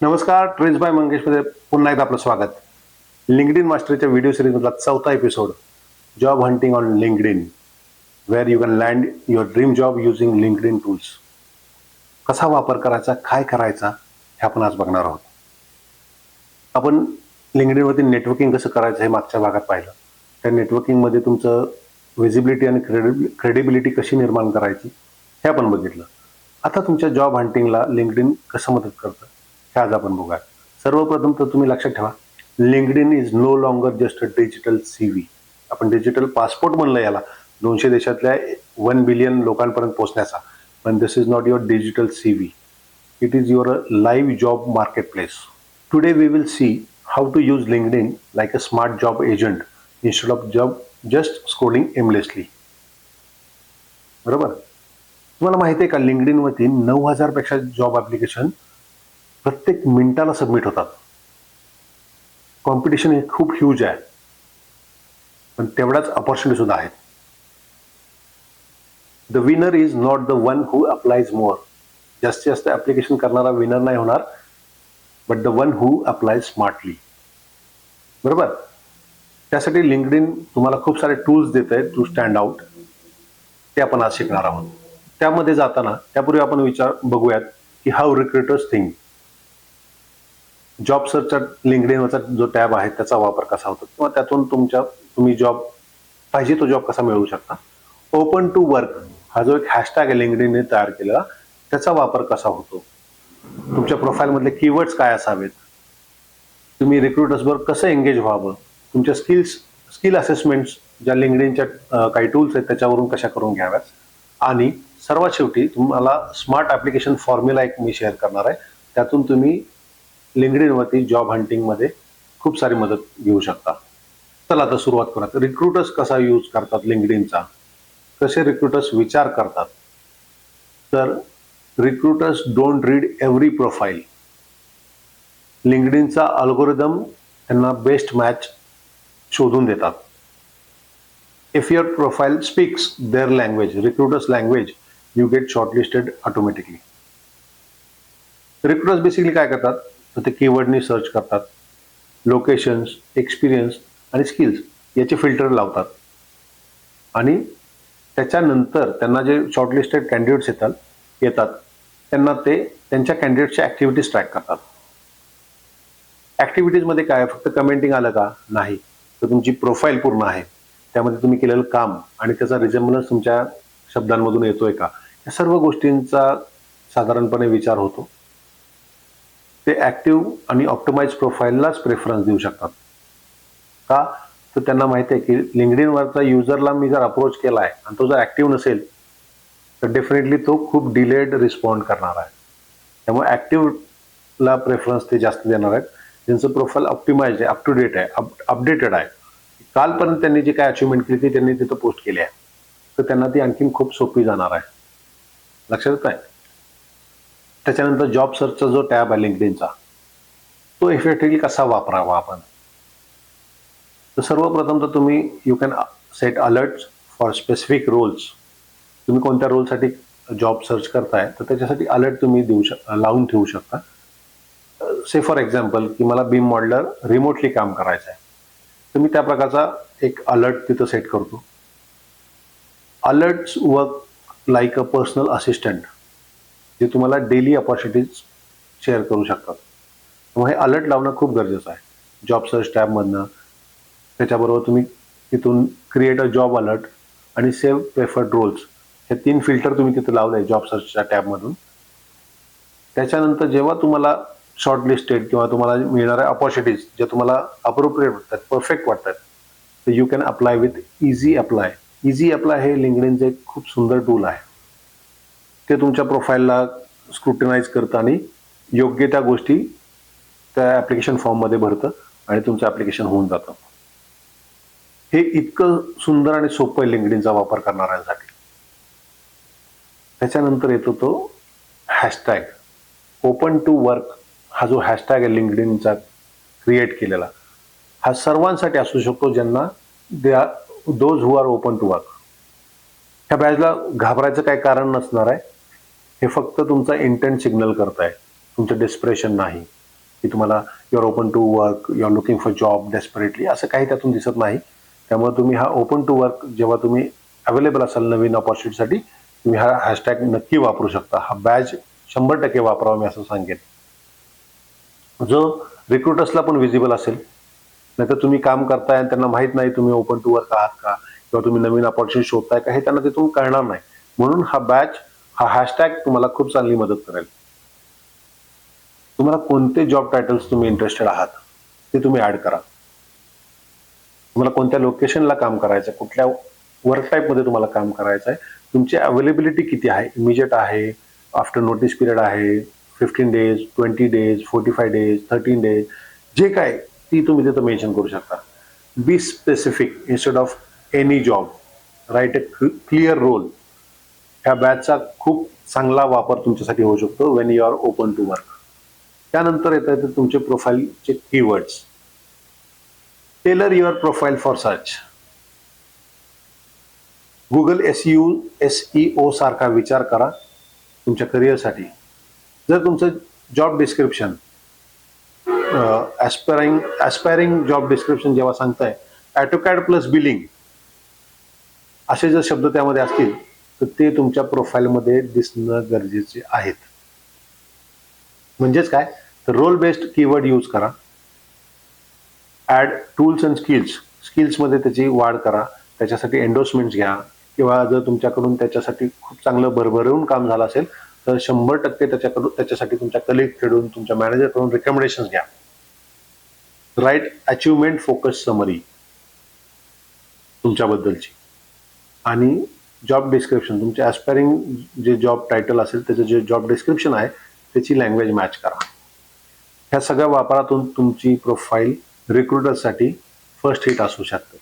नमस्कार, trends bye मंगेशमध्ये पुन्हा एकदा आपलं स्वागत. लिंक्डइन मास्टरच्या व्हिडिओ सिरीजमधला चौथा episode, job hunting on LinkedIn, where you can land your dream job using LinkedIn tools. कसा वापर करायचा, काय करायचा, हे आपण आज बघणार आहोत. आपण लिंक्डइनवरती नेटवर्किंग कसं करायचं हे मागच्या भागात पाहिलं. त्या नेटवर्किंगमध्ये तुमचं व्हिजिबिलिटी आणि क्रेडिबिलिटी कशी निर्माण करायची हे आपण बघितलं. आता तुमच्या जॉब हंटिंगला लिंक्डइन कसं मदत करतं हे आज आपण बघूया. सर्वप्रथम तर तुम्ही लक्षात ठेवा, LinkedIn is no longer just a digital CV. आपण डिजिटल पासपोर्ट म्हणलं याला, 200 देशातल्या 1 बिलियन लोकांपर्यंत पोहोचण्याचा. पण this is not your digital CV. It is your live job market place. Today we will see how to use LinkedIn like a smart job agent instead of job just scrolling aimlessly. बरोबर. तुम्हाला माहिती आहे का, लिंक्डइनवरती 9,000 पेक्षा job application प्रत्येक मिनिटाला submit होतात. Competition हे खूप ह्यूज आहे, पण तेवढाच अपॉर्च्युनिटी सुद्धा आहेत. The winner is not the one who applies more. जास्तीत जास्त ॲप्लिकेशन करणारा विनर नाही होणार, but the one who apply smartly. बरोबर. त्यासाठी लिंक्डइन तुम्हाला खूप सारे टूल्स देत आहे टू स्टँड आउट. ते आपण आज शिकणार आहोत. त्यामध्ये जाताना त्यापूर्वी आपण बघूयात की हाऊ रिक्रुटर्स थिंक. जॉब सर्चचा लिंक्डइनवरचा जो टॅब आहे त्याचा वापर कसा होतो, किंवा त्यातून तुम्ही जॉब पाहिजे तो जॉब कसा मिळवू शकता. ओपन टू वर्क हा जो एक हॅशटॅग आहे लिंक्डइनने तयार केलेला, त्याचा वापर कसा होतो. तुमच्या प्रोफाईलमधले कीवर्ड्स काय असावेत, तुम्ही रिक्रुटर्सबरोबर कसं एंगेज व्हावं, तुमच्या स्किल असेसमेंट्स ज्या लिंक्डइनच्या काही टूल्स आहेत त्याच्यावरून कशा करून घ्याव्यात, आणि सर्वात शेवटी तुम्हाला स्मार्ट ॲप्लिकेशन फॉर्म्युला एक मी शेअर करणार आहे. त्यातून तुम्ही लिंक्डइनवरती जॉब हंटिंगमध्ये खूप सारी मदत घेऊ शकता. चला आता सुरुवात करूयात. रिक्रुटर्स कसा यूज करतात लिंक्डइनचा, कसे रिक्रुटर्स विचार करतात. तर recruiters don't read every profile. लिंक्डइनचा अल्गोरिदम त्यांना बेस्ट मॅच शोधून देतात. If your profile speaks their language, recruiters language, you get shortlisted automatically. Recruiters basically काय करतात, तर ते कीवर्डनी सर्च करतात, लोकेशन्स, एक्सपिरियन्स आणि स्किल्स याचे फिल्टर लावतात, आणि त्याच्यानंतर त्यांना जे शॉर्टलिस्टेड कॅन्डिडेट्स येतात त्यांना ते त्यांच्या कॅन्डिडेटच्या ॲक्टिव्हिटीज ट्रॅक करतात. ॲक्टिव्हिटीजमध्ये काय, फक्त कमेंटिंग आलं का, नाही, तर तुमची प्रोफाईल पूर्ण आहे, त्यामध्ये तुम्ही केलेलं काम आणि त्याचा रिझेम्बलन्स तुमच्या शब्दांमधून येतोय का, या सर्व गोष्टींचा साधारणपणे विचार होतो. ते ॲक्टिव्ह आणि ऑप्टिमाइज प्रोफाईललाच प्रेफरन्स देऊ शकतात. का, तर त्यांना माहिती आहे की लिंक्डइनवरचा युजरला मी जर अप्रोच केला आहे आणि तो जर ॲक्टिव्ह नसेल तर डेफिनेटली तो खूप डिलेड रिस्पॉन्ड करणार आहे. त्यामुळे ॲक्टिव्हला प्रेफरन्स ते जास्त देणार आहेत, ज्यांचं प्रोफाईल ऑप्टिमाइज आहे, अप टू डेट आहे, अपडेटेड आहे. कालपर्यंत त्यांनी जे काय अचिव्हमेंट केली ती त्यांनी तिथं पोस्ट केली आहे, तर त्यांना ती आणखीन खूप सोपी जाणार आहे. लक्षात येत आहे. त्याच्यानंतर जॉब सर्चचा जो टॅब आहे लिंक्डइनचा, तो इफेक्टिव्हली कसा वापरावा आपण. तर सर्वप्रथम तर तुम्ही you can set alerts for specific roles. तुम्ही कोणत्या रोलसाठी जॉब सर्च करताय तर त्याच्यासाठी अलर्ट तुम्ही लावून ठेवू शकता. से फॉर एक्झाम्पल की मला बीम मॉडेलर रिमोटली काम करायचं आहे, तर मी त्या प्रकारचा एक अलर्ट तिथं सेट करतो. Alerts work like a personal assistant, जे तुम्हाला डेली अपॉर्च्युनिटीज शेअर करू शकतात. त्यामुळे हे अलर्ट लावणं खूप गरजेचं आहे जॉब सर्च टॅबमधनं. त्याच्याबरोबर तुम्ही तिथून क्रिएट अ जॉब अलर्ट आणि सेव्ह प्रेफर्ड रोल्स हे 3 फिल्टर तुम्ही तिथे लावले जॉब सर्चच्या टॅबमधून. त्याच्यानंतर जेव्हा तुम्हाला शॉर्टलिस्टेड किंवा तुम्हाला मिळणाऱ्या अपॉर्च्युनिटीज ज्या तुम्हाला अप्रोप्रिएट वाटतात, परफेक्ट वाटतात, तर you can apply with easy apply. Easy apply हे लिंक्डइनचं एक खूप सुंदर टूल आहे. ते तुमच्या प्रोफाईलला स्क्रुटिनाइज करतं आणि योग्य त्या गोष्टी त्या ॲप्लिकेशन फॉर्ममध्ये भरतं आणि तुमचं ॲप्लिकेशन होऊन जातं. हे इतकं सुंदर आणि सोपं आहे लिंक्डइनचा वापर करणाऱ्यांसाठी. त्याच्यानंतर येतो तो हॅशटॅग ओपन टू वर्क. हा जो हॅशटॅग आहे लिंक्डइनचा क्रिएट केलेला, हा सर्वांसाठी असू शकतो ज्यांना those who are open to work. ह्या बॅचला घाबरायचं काही कारण नसणार आहे. हे फक्त तुमचा इंटेंट सिग्नल करत आहे, तुमचं डेस्परेशन नाही. की तुम्हाला your open to work, your looking for job desperately, असं काही त्यातून दिसत नाही. त्यामुळे तुम्ही हा ओपन टू वर्क जेव्हा तुम्ही अवेलेबल असाल नवीन ऑपॉर्च्युनिटीसाठी, तुम्ही हा हॅशटॅग नक्की वापरू शकता. हा बॅज 100% वापरावा मी असं सांगेन, जो रिक्रुटर्सला पण विजिबल असेल. नाहीतर तुम्ही काम करताय आणि त्यांना माहित नाही तुम्ही ओपन टू वर्क आहात का, किंवा तुम्ही नवीन अपॉर्च्युनिटी शोधताय का, हे त्यांना तिथून कळणार नाही. म्हणून हा बॅच, हा हॅशटॅग तुम्हाला खूप चांगली मदत करेल. तुम्हाला कोणते जॉब टायटल्स तुम्ही इंटरेस्टेड आहात ते तुम्ही ऍड करा. तुम्हाला कोणत्या लोकेशनला काम करायचं, कुठल्या वर्क टाईपमध्ये तुम्हाला काम करायचं आहे, तुमची अवेलेबिलिटी किती आहे, इमिजिएट आहे, आफ्टर नोटीस पिरियड आहे, 15 डेज, 20 डेज, 45 डेज, 13 डेज, जे काय ती तुम्ही तिथं मेन्शन करू शकता. Be specific instead of any job. Write a clear role. ह्या बॅचचा खूप चांगला वापर तुमच्यासाठी होऊ शकतो when you are open to work. त्यानंतर येतात तुमचे प्रोफाईलचे keywords. Tailor your profile for search. Google SEO सारखा विचार करा तुमच्या करिअरसाठी. जर तुमचं job description aspiring job description जेव्हा सांगताय AutoCAD प्लस बिलिंग असे जर शब्द त्यामध्ये असतील तर ते तुमच्या प्रोफाईलमध्ये दिसणं गरजेचे आहेत. म्हणजेच काय, तर रोल बेस्ड कीवर्ड यूज करा. ॲड टूल्स अँड स्किल्समध्ये त्याची वाढ करा. त्याच्यासाठी एन्डोर्समेंट्स घ्या, किंवा जर तुमच्याकडून त्याच्यासाठी खूप चांगलं भरभरून काम झालं असेल तर 100% त्याच्यासाठी तुमच्या कलिगकडून, तुमच्या मॅनेजरकडून रिकमेंडेशन्स घ्या. राईट अचिव्हमेंट फोकस समरी तुमच्याबद्दलची. आणि जॉब डिस्क्रिप्शन, तुमचे ॲस्पायरिंग जे जॉब टायटल असेल त्याचं जे जॉब डिस्क्रिप्शन आहे त्याची लँग्वेज मॅच करा. ह्या सगळ्या वापरातून तुमची प्रोफाईल रिक्रुटर्ससाठी फर्स्ट हिट असू शकते.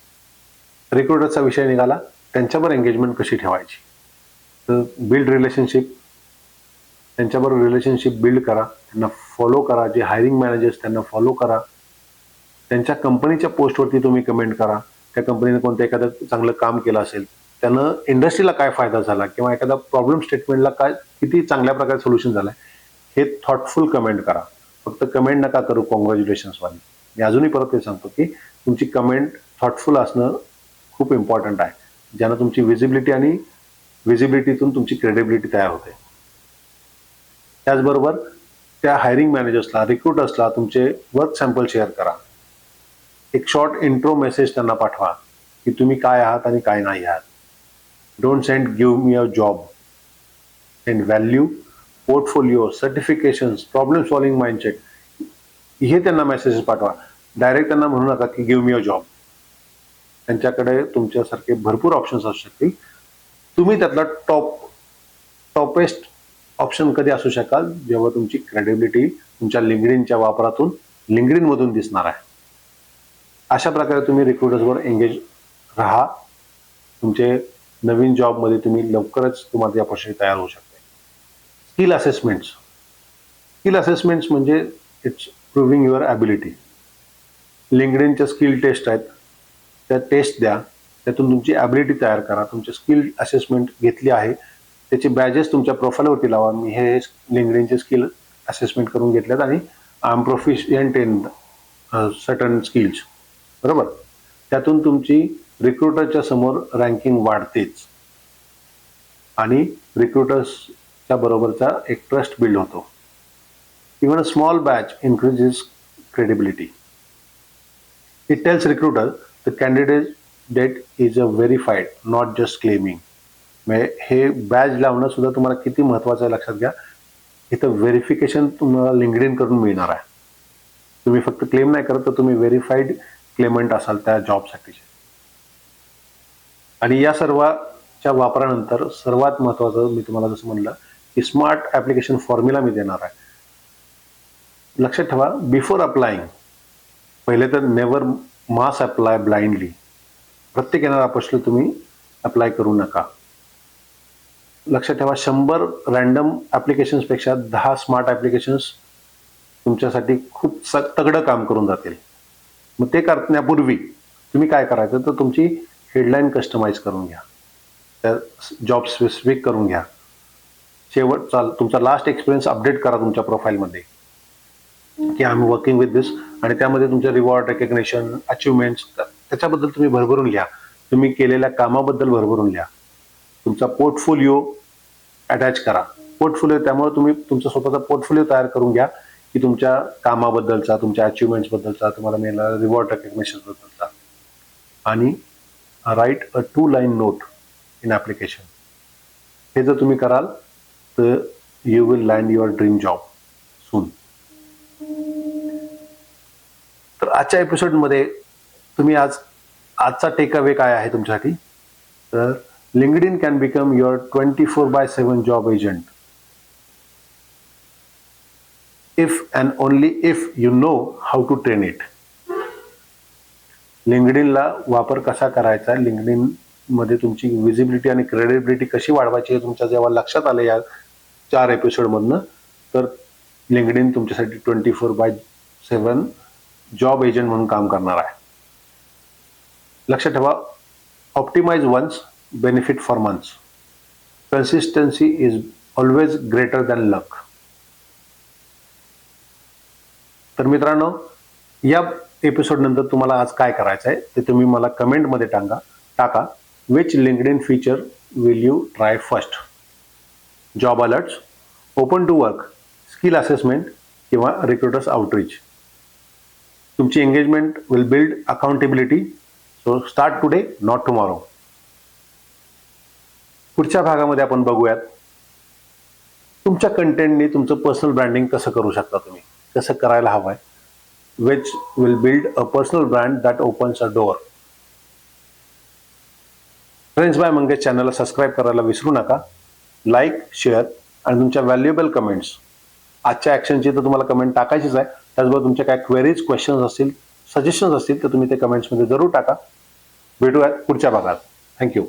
रिक्रुटरचा विषय निघाला, त्यांच्यावर एंगेजमेंट कशी ठेवायची. तर बिल्ड रिलेशनशिप, त्यांच्याबरोबर रिलेशनशिप बिल्ड करा, त्यांना फॉलो करा. जे हायरिंग मॅनेजर्स त्यांना फॉलो करा. त्यांच्या कंपनीच्या पोस्टवरती तुम्ही कमेंट करा. त्या कंपनीने कोणतं एखादं चांगलं काम केलं असेल, त्यानं इंडस्ट्रीला काय फायदा झाला, किंवा एखादा प्रॉब्लेम स्टेटमेंटला काय किती चांगल्या प्रकारे सोल्युशन झालं आहे, हे थॉटफुल कमेंट करा. फक्त कमेंट नका करू कॉंग्रॅच्युलेशन्सवाली. मी अजूनही परत ते सांगतो की तुमची कमेंट थॉटफुल असणं खूप इम्पॉर्टंट आहे, ज्यानं तुमची विजिबिलिटी आणि विजिबिलिटीतून तुमची क्रेडिबिलिटी तयार होते. त्याचबरोबर त्या हायरिंग मॅनेजर्सला, रिक्रुटर्सला तुमचे वर्क सॅम्पल शेअर करा. एक शॉर्ट इंट्रो मेसेज त्यांना पाठवा की तुम्ही काय आहात आणि काय नाही आहात. Don't send give me a job, send value, portfolio, certifications, problem solving mindset, हे त्यांना मेसेजेस पाठवा. डायरेक्ट त्यांना म्हणू नका की गिव्ह मी अ जॉब. त्यांच्याकडे तुमच्यासारखे भरपूर ऑप्शन्स असू शकतील. तुम्ही त्यातला टॉपेस्ट ऑप्शन कधी असू शकाल, जेव्हा तुमची क्रेडिबिलिटी तुमच्या लिंक्डइनच्या वापरातून, लिंक्डइनमधून दिसणार आहे. अशा प्रकारे तुम्ही रिक्रुटर्सवर एंगेज राहा. तुमचे नवीन जॉबमध्ये तुम्ही लवकरच तुम्हाला अपॉर्च्युनिटी तयार होऊ शकते. स्किल असेसमेंट्स म्हणजे इट्स प्रूव्हिंग युअर ॲबिलिटी. लिंक्डइनच्या स्किल टेस्ट आहेत, त्या टेस्ट द्या. त्यातून तुमची ॲबिलिटी तयार करा. तुमची स्किल असेसमेंट घेतली आहे त्याचे बॅजेस तुमच्या प्रोफाईलवरती लावा. मी हे लिंक्डइनचे स्किल असेसमेंट करून घेतल्यात आणि I am proficient in certain skills, बरोबर. त्यातून तुमची रिक्रुटरच्या समोर रँकिंग वाढतेच आणि रिक्रुटर्सच्या बरोबरचा एक ट्रस्ट बिल्ड होतो. Even a small batch increases credibility. It tells recruiter the candidate is a verified, not just claiming. म्हणजे हे बॅज लावणं सुद्धा तुम्हाला किती महत्त्वाचं आहे लक्षात घ्या. इथं व्हेरिफिकेशन तुम्हाला लिंक्डइन कडून मिळणार आहे. तुम्ही फक्त क्लेम नाही करत, तर तुम्ही व्हेरीफाईड क्लेमंट असाल त्या जॉबसाठीचे. आणि या सर्वाच्या वापरानंतर सर्वात महत्त्वाचं मी तुम्हाला जसं म्हणलं की स्मार्ट ॲप्लिकेशन फॉर्म्युला मी देणार आहे. लक्षात ठेवा, बिफोर अप्लाइंग, पहिले तर नेवर मास अप्लाय ब्लाइंडली. प्रत्येक येणारा अपॉर्च्युनिटी तुम्ही अप्लाय करू नका. लक्षात ठेवा, 100 रँडम ॲप्लिकेशन्सपेक्षा 10 स्मार्ट ॲप्लिकेशन्स तुमच्यासाठी खूप तगडं काम करून जातील. मग ते करण्यापूर्वी तुम्ही काय करायचं, तर तुमची हेडलाईन कस्टमाइज करून घ्या, त्या जॉब स्पेसिफिक करून घ्या. तुमचा लास्ट एक्सपिरियन्स अपडेट करा तुमच्या प्रोफाईलमध्ये. की आय एम वर्किंग विथ दिस, आणि त्यामध्ये तुमचे रिवॉर्ड, रेकग्नेशन, अचिव्हमेंट्स त्याच्याबद्दल तुम्ही भरभरून लिहा. तुम्ही केलेल्या कामाबद्दल भरभरून लिहा. तुमचा पोर्टफोलिओ अटॅच करा. पोर्टफोलिओ, त्यामुळे तुम्ही तुमचा स्वतःचा पोर्टफोलिओ तयार करून घ्या की तुमच्या कामाबद्दलचा, तुमच्या अचिव्हमेंट्स बद्दलचा, तुम्हाला मिळणारा रिवॉर्ड, रेकग्नेशन बद्दलचा. आणि write a 2 line note in application. हे जर तुम्ही कराल तर you will land your dream job soon. तर आजच्या एपिसोडमध्ये तुम्ही आजचा टेक अवे काय आहे तुमच्यासाठी, तर LinkedIn can become your 24/7 job agent if and only if you know how to train it. LinkedInला वापर कसा करायचा, LinkedIn मध्ये तुमची विजिबिलिटी आणि क्रेडिबिलिटी कशी वाढवायची हे तुमच्या जेव्हा लक्षात आलं या 4 एपिसोडमधनं, तर LinkedIn तुमच्यासाठी 24/7 जॉब एजंट म्हणून काम करणार आहे. लक्षात ठेवा, optimise once, benefit for months. Consistency is always greater than luck. तर मित्रांनो, या एपिसोड नंतर तुम्हाला आज काय करायचं आहे ते तुम्ही मला कमेंटमध्ये टाका. Which LinkedIn feature will you try first? Job alerts, open to work, skill assessment किंवा रिक्रुटर्स आउटरीच. तुमची engagement will build accountability. So start today, not tomorrow. पुढच्या भागामध्ये आपण बघूयात तुमच्या कंटेंटने तुमचं पर्सनल ब्रँडिंग कसं करू शकता, तुम्ही कसं करायला हवं आहे. Which will build a personal brand that opens a door. Friends bye Mangesh चॅनलला सबस्क्राईब करायला विसरू नका. लाईक, शेअर आणि तुमच्या व्हॅल्युएबल कमेंट्स. आजच्या ॲक्शनची तर तुम्हाला कमेंट टाकायचीच आहे. त्याचबरोबर तुमच्या काय क्वेरीज, क्वेश्चन्स असतील, सजेशन्स असतील तर तुम्ही ते कमेंट्समध्ये जरूर टाका. भेटूयात पुढच्या भागात. थँक्यू.